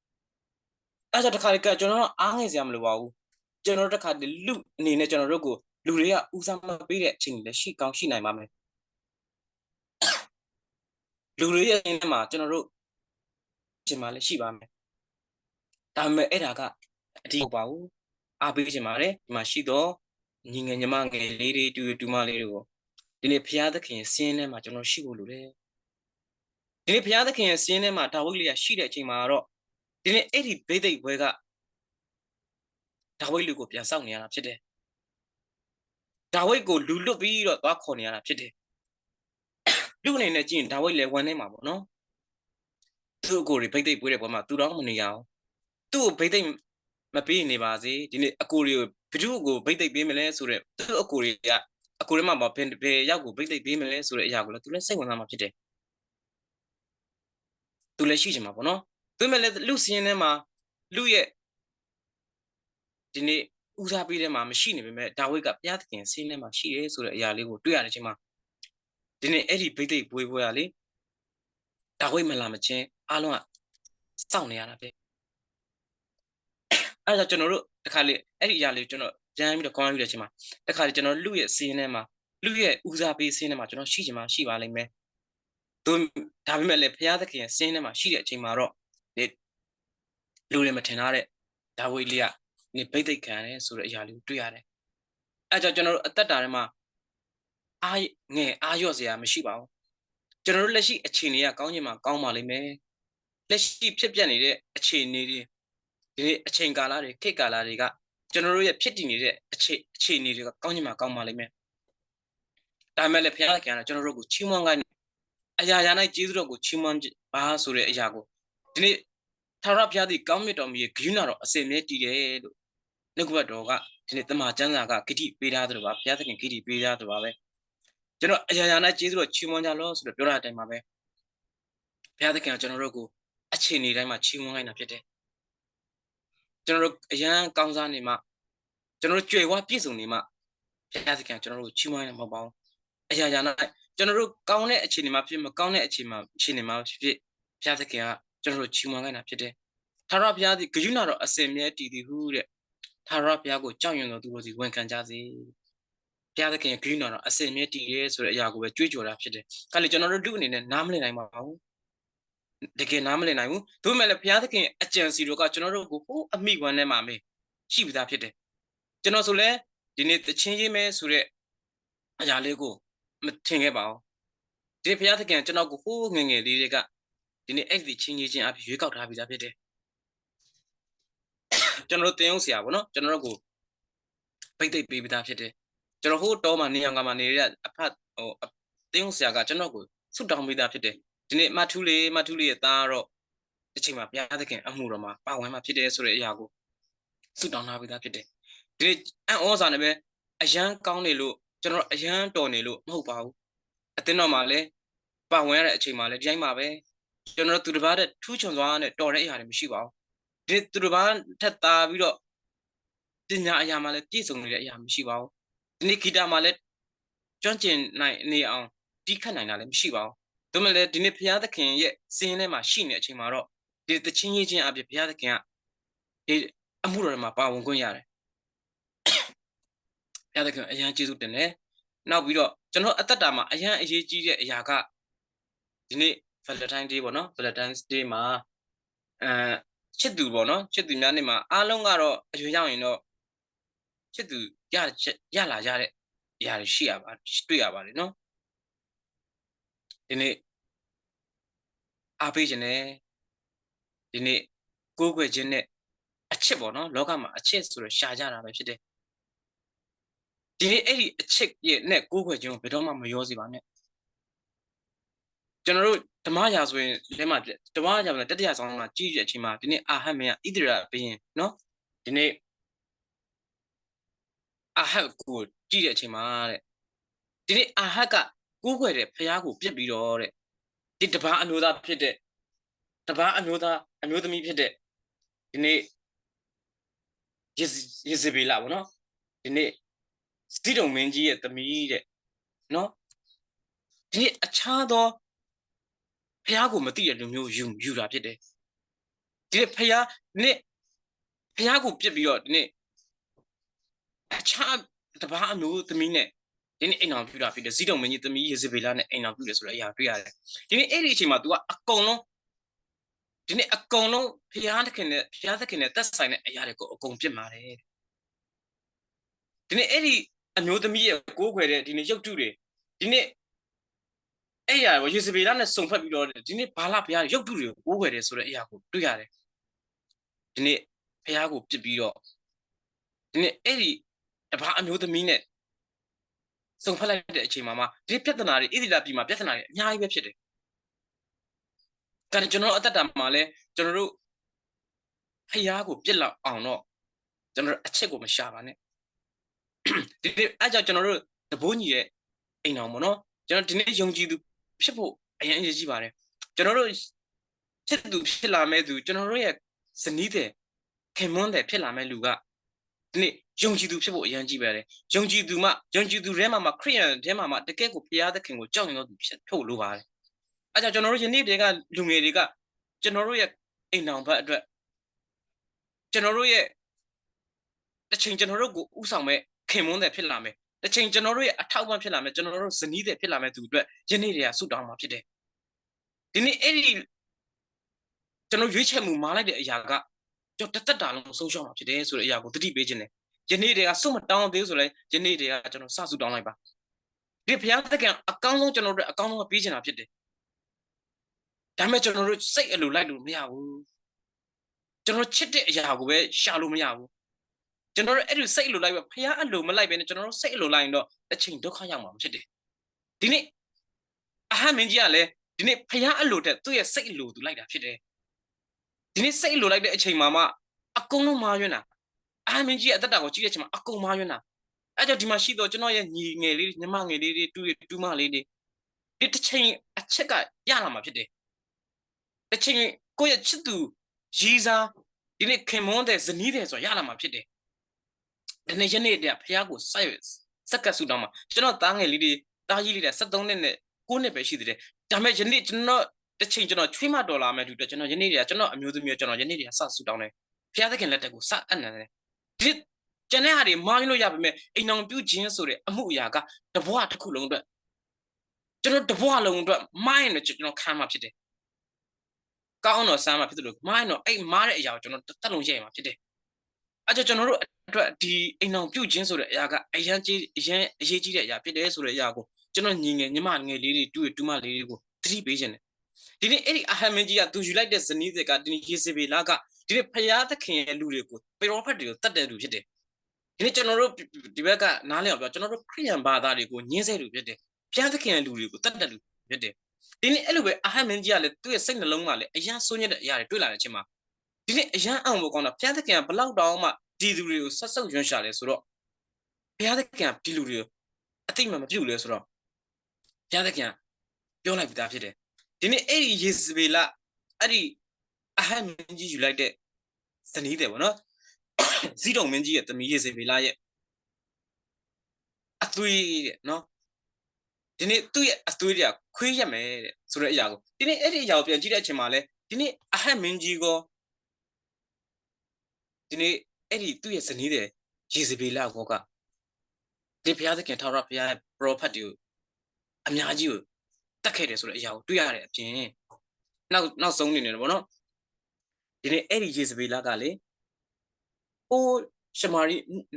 အဲဒါတစ်ခါလေကကျွန်တော်တို့အားငယ်စရာမလိုပါဘူးကျွန်တော်တို့တစ်ခါလူအနေနဲ့ကျွန်တော်တို့ကိုလူတွေကဦးစားမပေးတဲ့အချိန်တွေလည်းရှိကောင်းရှိနိုင်ပါမယ်လူတွေရဲ့အင်းမှာကျွန်တော်တို့ချိန်မှလည်းရှိပါမယ်ဒါပေမဲ့အဲ့ဒါကအတိဟုတ်ပါဘူးအားပေးခြင်းပါတယ်ဒီမှာရှိတော့ညီငယ်ညီမငယ်လေးတွေတူမလေးတွေကိုဒီနေ့ဘုရားသခင်စင်းထဲမှာကျွန်တော်ရှိဖို့လိုတယ်ဒီနေ့ဘုရားသခင်စင်းထဲမှာဒါဝိဒ်လေးကရှိတဲ့အချိန်မှာတော့ဒီနေ့အဲ့ဒီဗိသိက်ဘွဲကဒါဝိဒ်လူကိုပြန်စောင့်နေရတာဖြစ်တယ်ဒါဝိဒ်ကိုလူလွတ်ပြီးတော့သွားခေါ်နေရတာဖြစ်တယ်လူအနေနဲ့ကြည့်ရင်ဒါဝိဒ်လည်းဝမ်းနေမှာပေါ့နော်သူ့အကိုတွေဗိသိက်ပွဲတဲ့ဘွဲမှာသူတော့မနေရအောင်သူ့ကိုဗိသိက်မပေးနေပါစေဒီနေ့အကိုတွေကိုဘ누구ကိုဗိသိက်ပေးမလဲဆိုတော့သူ့အကိုတွေမှာဘယ်ရောက်ကိုဗိသိက်ပေးမလဲဆိုတဲ့အရာကိုလည်းသူလည်းစိတ်ဝင်စားမှာဖြစ်တယ်သူလည်းရှိချင်မှာပေါ့နော်သူမဲ့လည်းလူစင်းထဲမှာလူရဲ့ဒီနေ့ဦးစားပေးတဲ့မှာမရှိနေပေမဲ့ဒါဝိဒ်ကဘုရားသခင်စင်းထဲမှာရှိတယ်ဆိုတဲ့အရာလေးကိုတွေ့ရတဲ့ချိန်မှာဒီနေ့အဲ့ဒီဗိသိက်ပွဲရလေဒါဝိဒ်မလာမချင်းအားလုံးကစောင့်နေရတာပဲအဲ့ဒါကျွန်တော်တို့တခါလေအဲ့ဒီအရာလေးကျွန်တော်ကြမ်းပြီးတော့ခေါင်းပြီးတဲ့အချိန်မှာတခါလေကျွန်တော်လူရဲ့စင်းထဲမှာလူရဲ့ဦးစားပေးစင်းထဲမှာကျွန်တော်ရှိချင်မှရှိပါလိမ့်မယ်ဒါပေမဲ့လည်းဘုရားသခင်စင်းထဲမှာရှိတဲ့အချိန်မှာတော့ဒီလူတွေမထင်ထားတဲ့ဒါဝိဒ်လေးကနေဗိသိက်ခံရတယ်ဆိုတဲ့အရာလေးကိုတွေ့ရတယ်အဲကြောင့်ကျွန်တော်တို့အသက်တာထဲမှာအားလျော့စရာမရှိပါဘူးကျွန်တော်တို့လက်ရှိအခြေအနေကကောင်းချင်မှကောင်းပါလိမ့်မယ်လက်ရှိဖြစ်ပျက်နေတဲ့အခြေအနေတွေဒီအချိန်ကာလတွေခေတ်ကာလတွေကကျွန်တော်တို့ရဲ့ဖြစ်တည်နေတဲ့အခြေအနေတွေကကောင်းချင်မှကောင်းပါလိမ့်မယ်ဒါပေမဲ့လည်းဘုရားသခင်ကကျွန်တော်တို့ကိုချီးမွမ်းခိုင်းအရာရာ၌ကျေးဇူးတော်ကိုချီးမွမ်းပါဆိုတဲ့အရာကိုဒီနေ့ထာဝရဘုရားသည်ကောင်းမြတ်တော်မူရဲ့ဂရုဏာတော်အစဉ်မြဲတည်တယ်လို့နှုတ်ကပတ်တော်ကဒီနေ့တမန်ကျမ်းစာကဂတိပေးထားသလိုပါဘုရားသခင်ဂတိပေးထားသလိုပါပဲကျွန်တော်အရာရာ၌ကျေးဇူးတော်ချီးမွမ်းကြလို့ဆိုတော့ပြောတဲ့အတိုင်းပါပဲဘုရားသခင်ကကျွန်တော်တို့ကိုအချိန်နေတိုင်းမှာချီးမွမ်းခိုင်းတာဖြစ်တယ်ကျွန်တော်တို့အရန်ကောင်းစားနေမှကျွန်တော်တို့ကြွယ်ဝပြည့်စုံနေမှဘုရားသခင်ကျွန်တော်တို့ချီးမွမ်းရမှာမဟုတ်ပါဘူးအရာရာ၌ကျွန်တော်တို့ကောင်းတဲ့အခြေအနေမှာဖြစ်မကောင်းတဲ့အခြေအနေမှာဖြစ်ဘုရားသခင်ကကျွန်တော်တို့ချီးမွမ်းခိုင်းတာဖြစ်တယ်ထာဝရဘုရားသည်ဂရုဏာတော်အစဉ်မြဲတည်သည်ဟုတဲ့ထာဝရဘုရားကိုကြောက်ရွံ့တော်သူတို့စီဝန်ခံကြစေ ဘုရားသခင်ဂရုတော်အစင်မြဲတည်ရဲဆိုတဲ့အရာကိုပဲကြွေးကြော်တာဖြစ်တယ်။ခါလေကျွန်တော်တို့လူအနေနဲ့နားမလည်နိုင်ပါဘူး။တကယ်နားမလည်နိုင်ဘူး။ဒါပေမဲ့လည်းဘုရားသခင်အကြံစီတို့ကကျွန်တော်တို့ကိုဟိုအမိကွမ်းထဲမှာပဲရှိပြီးသားဖြစ်တယ်။ကျွန်တော်ဆိုလဲဒီနေ့တချင်းချင်းပဲဆိုတဲ့အရာလေးကိုမထင်ခဲ့ပါဘူး။ဒီဘုရားသခင်ကျွန်တော်ကိုဟိုငငယ်လေးတွေကဒီနေ့အဲ့ဒီချင်းချင်းအဖြစ်ရွေးကောက်ထားပြီးသားဖြစ်တယ်။ကျွန်တော်တို့တင်အောင်ဆရာပေါ့နော်ကျွန်တော်တို့ကိုပိတ်သိပ်ပေးပြီးသားဖြစ်တယ်။ကျွန်တော်ဟိုတောမှာနေအောင်ကမှနေရတဲ့အဖတ်ဟိုတင်းအောင်ဆရာကကျွန်တော်ကိုဆုတောင်းပေးသားဖြစ်တယ်ဒီနေ့မထူးလေးရဲ့သားတော့တစ်ချိန်မှာဘုရားသခင်အမှုတော်မှာပါဝင်မှာဖြစ်တယ်ဆိုတဲ့အရာကိုဆုတောင်းထားပေးသားဖြစ်တယ်ဒီနေ့အံ့ဩစာနဲ့ပဲအယမ်းကောင်းနေလို့ကျွန်တော်အယမ်းတော်နေလို့မဟုတ်ပါဘူးအတင်းတော်မှာလည်းပါဝင်ရတဲ့အချိန်မှာလည်းဒီတိုင်းမှာပဲကျွန်တော်သူတစ်ပါးတဲ့ထူးချွန်စွာနဲ့တော်တဲ့အရာတွေမရှိပါဘူးဒီသူတစ်ပါးထက်သားပြီးတော့ပညာအရာမှာလည်းပြည့်စုံနေတဲ့အရာမရှိပါဘူးဒီနေ့ဂီတမှာလည်းကျွမ်းကျင်နိုင်နေအောင်တီးခတ်နိုင်တာလည်းမရှိပါဘူးဒါမှလည်းဒီနေ့ဘုရားသခင်ရဲ့စင်းထဲမှာရှိနေတဲ့အချိန်မှာတော့ဒီတချင်းရေးချင်းအပြင်ဘုရားသခင်ကဒီအမှုတော်မှာပါဝင်ခွင့်ရတယ်ဘုရားသခင်အရန်ကျေးဇူးတင်တယ်နောက်ပြီးတော့ကျွန်တော်အသက်တာမှာအရန်အရေးကြီးတဲ့အရာကဒီနေ့ Valentine Day ပေါ့နော် Valentine's Day မှာချစ်သူပေါ့နော်ချစ်သူများနေ့မှာအားလုံးကတော့အရွယ်ရောက်ရင်တော့ချစ်သူရလာကြတဲ့အရာတွေရှိရပါတွေ့ရပါတယ်နော်ဒီနေ့အားပေးခြင်းနဲ့ဒီနေ့ကိုးကွယ်ခြင်းနဲ့အချစ်ပေါ့နော်လောကမှာအချစ်ဆိုတော့ရှာကြတာပဲဖြစ်တယ်ဒီနေ့အဲ့ဒီအချစ်ရဲ့နဲ့ကိုးကွယ်ခြင်းကိုဘယ်တော့မှမရောစေပါနဲ့ကျွန်တော်တို့ဓမ္မရာဆိုရင်လက်မှာဓမ္မရာဆိုတတိယဆောင်ကကြည့်တဲ့အချိန်မှာဒီနေ့အာဟတ်မင်းကဣသရေလဘုရင်နော်ဒီနေ့အာဟတ်ကိုကြည့်တဲ့အချိန်မှာတဲ့ဒီနေ့အာဟတ်ကကိုးကွယ်တဲ့ဖျားကိုပြစ်ပြီးတော့တဲ့ဒီတပားအမျိုးသားဖြစ်တဲ့တပားအမျိုးသားအမျိုးသမီးဖြစ်တဲ့ဒီနေ့ယေဇဗေလပေါ့နော်ဒီနေ့ဇိဒုံမင်းကြီးရဲ့သမီးတဲ့နော်ဒီနေ့အခြားသောဖျားကိုမသိတဲ့လူမျိုးယူတာဖြစ်တယ်ဒီနေ့ဖျားဒီနေ့ဖျားကိုပြစ်ပြီးတော့ဒီနေ့အခြားတပားအမျိုးသမီးနဲ့ဒီနေ့အိမ်အောင်ပြတာဖြစ်တယ်ဇိဒုံမင်းကြီးသမီးယေဇဗေလနဲ့အိမ်အောင်ပြတယ်ဆိုတဲ့အရာတွေ့ရတယ်ဒီနေ့အဲ့ဒီအချိန်မှာ तू ကအကုန်လုံးဒီနေ့အကုန်လုံးဘုရားသခင်နဲ့သက်ဆိုင်တဲ့အရာတွေကိုအကုန်ပြစ်မှာတယ်ဒီနေ့အဲ့ဒီအမျိုးသမီးရဲ့ကိုးကွယ်တဲ့ဒီနေ့ရုပ်တုတွေဒီနေ့အဲ့ရကိုယေဇဗေလနဲ့စုံဖက်ပြီးတော့ဒီနေ့ဘာလဘုရားရုပ်တုတွေကိုကိုးကွယ်တယ်ဆိုတဲ့အရာကိုတွေ့ရတယ်ဒီနေ့ဘုရားကိုပြစ်ပြီးတော့ဒီနေ့အဲ့ဒီတပားအမျိုးသမီးနဲ့စုံဖက်လိုက်တဲ့အချိန်မှာဒီပြဿနာတွေဣသီလပြည်မှာပြဿနာတွေအများကြီးပဲဖြစ်တယ်ဒါနဲ့ကျွန်တော်အသက်တာမှာလဲကျွန်တော်တို့ဖျားကိုပြစ်လောက်အောင်တော့ကျွန်တော်အချက်ကိုမရှာပါနဲ့ဒီအဲ့ကြောင့်ကျွန်တော်တို့တဘိုးညီရဲ့အိမ်တော်ပေါ့နော်ကျွန်တော်ဒီနေ့ယုံကြည်သူဖြစ်ဖို့အရင်အရေးကြီးပါတယ်ကျွန်တော်တို့ချစ်သူဖြစ်လာမဲ့သူကျွန်တော်တို့ရဲ့ဇနီးတဲ့ခင်မွန်းတဲ့ဖြစ်လာမဲ့လူကဒီနေ့ယုံကြည်သူဖြစ်ဖို့အရင်ကြီးပါတယ်ယုံကြည်သူထဲမှာခရိယန်ထဲမှာတကယ်ကိုဘုရားသခင်ကိုကြောက်ရွံ့တော်သူဖြစ်ဖို့လိုပါတယ်အဲ့ကြောင့်ကျွန်တော်တို့ယနေ့တည်းကလူငယ်တွေကကျွန်တော်တို့ရဲ့အိမ်တော်ဘက်အတွက်ကျွန်တော်တို့ရဲ့တစ်ချိန်ကျွန်တော်တို့ကိုဥဆောင်မဲ့ခင်မွန်းတဲ့ဖြစ်လာမယ်တစ်ချိန်ကျွန်တော်တို့ရဲ့အထောက်အပံ့ဖြစ်လာမယ်ကျွန်တော်တို့ဇနီးတဲ့ဖြစ်လာမယ်သူအတွက်ယနေ့တည်းကဆုတောင်းမှာဖြစ်တယ်ဒီနေ့အဲ့ဒီကျွန်တော်ရွေးချယ်မှုမာလိုက်တဲ့အရာကကျွန်တော်တက်တာလုံးဆုံးရှုံးမှာဖြစ်တယ်ဆိုတဲ့အရာကိုသတိပေးခြင်းတယ်ယနေ့တည်းကဆုမတောင်းသေးဆိုလဲယနေ့တည်းကကျွန်တော်စဆုတောင်းလိုက်ပါဒီဘုရားသခင်အကောင်းဆုံးကျွန်တော်တို့အကောင်းဆုံးပေးချင်တာဖြစ်တယ်ဒါပေမဲ့ကျွန်တော်တို့စိတ်အလိုလိုက်လို့မရဘူးကျွန်တော်ချစ်တဲ့အရာကိုပဲရှာလို့မရဘူးကျွန်တော်တို့အဲ့ဒီစိတ်အလိုလိုက်ပဲဘုရားအလိုမလိုက်ပဲနဲ့ကျွန်တော်တို့စိတ်အလိုလိုက်ရင်တော့တစ်ချိန်ဒုက္ခရောက်မှာဖြစ်တယ်ဒီနေ့အာဟမင်းကြီးကလည်းဒီနေ့ဘုရားအလိုတဲ့သူ့ရဲ့စိတ်အလိုသူလိုက်တာဖြစ်တယ်ဒီနေ့စိတ်အလိုလိုက်တဲ့အချိန်မှာအကုန်လုံးမာယွန်းတာအာမင်းကြီးရဲ့အသက်တာကိုကြည့်တဲ့အချိန်မှာအကုန်မာယွန်းတာအဲ့ကြောင့်ဒီမှာရှိတော့ကျွန်တော်ရဲ့ညီငယ်လေးညီမငယ်လေးတွေတူမလေးတွေဒီတစ်ချိန်အချက်ကရလာမှာဖြစ်တယ်တစ်ချိန်ကိုယ့်ရဲ့ချစ်သူရီးစားဒီနေ့ခင်မွန်းတဲ့ဇနီးတဲ့ဆိုရလာမှာဖြစ်တယ်ဒီနေ့ယနေ့တည်းဘုရားကိုစက္ကပ်ဆူတောင်းမှာကျွန်တော်သားငယ်လေးတွေသားကြီးလေးတွေ73နှစ်နဲ့9နှစ်ပဲရှိသေးတယ်ဒါပေမဲ့ယနေ့ကျွန်တော်တစ်ချိန်ကျွန်တော်ချွေးမတော်လာမဲ့တူတော့ကျွန်တော်ယနေ့တည်းကျွန်တော်အမျိုးသမီးကျွန်တော်ယနေ့တည်းစဆူတောင်းတယ်ဘုရားသခင်လက်ထက်ကိုစအပ်နေတယ်ဒီ ကျန်တဲ့ဟာတွေမားလို့ရပါမယ်အိမ်အောင်ပြုခြင်းဆိုတဲ့အမှုအရာကတဘွားတစ်ခုလုံးအတွက်ကျွန်တော်တဘွားလုံးအတွက်မားရင်လည်းကျွန်တော်ခံမှာဖြစ်တယ်ကောင်းတော့စမ်းမှာဖြစ်တယ်လို့မားရင်တော့အဲ့မားတဲ့အရာကိုကျွန်တော်တက်လုံးရဲမှာဖြစ်တယ်အဲ့ကျွန်တော်တို့အတွက်ဒီအိမ်အောင်ပြုခြင်းဆိုတဲ့အရာကအရန်ကြီးအရန်အရေးကြီးတဲ့အရာဖြစ်တယ်ဆိုတဲ့အရာကိုကျွန်တော်ညီငယ်ညီမငယ်လေးတွေတူမလေးတွေကိုသတိပေးခြင်းတယ်ဒီနေ့အဲ့ဒီအာဟမင်းကြီးကသူယူလိုက်တဲ့ဇနီးတွေကဒီနေ့ယေဇဗေလကဒီနေ့ဖျားသခင်ရဲ့လူတွေကိုပေရောဖက်တွေကိုတတ်တဲ့လူဖြစ်တယ်ဒီနေ့ကျွန်တော်တို့ဒီဘက်ကနားလည်အောင်ပြောကျွန်တော်တို့ခရိယန်ဘာသာတွေကိုညှင်းဆဲလူဖြစ်တယ်ဖျားသခင်ရဲ့လူတွေကိုတတ်တဲ့လူဖြစ်တယ်ဒီနေ့အဲ့လိုပဲအာဟမင်းကြီးကလည်းသူ့ရဲ့စိတ်နှလုံးမှာလည်းအရန်ဆိုးညစ်တဲ့အရာတွေတွေ့လာတဲ့အချိန်မှာဒီနေ့အရန်အောင်ဖို့ကောင်းတာဖျားသခင်ကဘလောက်တောင်မှဒီလူတွေကိုဆက်ဆုပ်ရွံ့ရှာလဲဆိုတော့ဘုရားသခင်ကဒီလူတွေကိုအတိတ်မှာမပြုတ်လဲဆိုတော့ဘုရားသခင်ပြောလိုက်ပြီးသားဖြစ်တယ်ဒီနေ့အဲ့ဒီယေဇဗေလအဲ့ဒီအာဟမင်းကြီးယူလိုက်တဲ့ဇနီးတယ်ဗောနော်ဇီးတုံမင်းကြီးရဲ့သမီးယေဇဗေလရဲ့အသွေးတဲ့နော်ဒီနေ့သူ့ရဲ့အသွေးတွေကခွေးရမယ်တဲ့ဆိုတဲ့အရာကိုဒီနေ့အဲ့ဒီအရာကိုပြန်ကြည့်တဲ့အချိန်မှာလဲဒီနေ့အာဟမင်းကြီးကိုဒီနေ့အဲ့ဒီသူ့ရဲ့ဇနီးတယ်ယေဇဗေလကိုကဒီဘုရားသခင်ထာဝရဘုရားရဲ့ပရောဖက်တွေကိုအများကြီးကိုတတ်ခဲ့တယ်ဆိုတဲ့အရာကိုတွေ့ရတဲ့အပြင်နောက်ဆုံးနေတယ်ဗောနော်ဒီနေ့အဲ့ဒီယေဇဗေလကလေဟိုရှမာရိ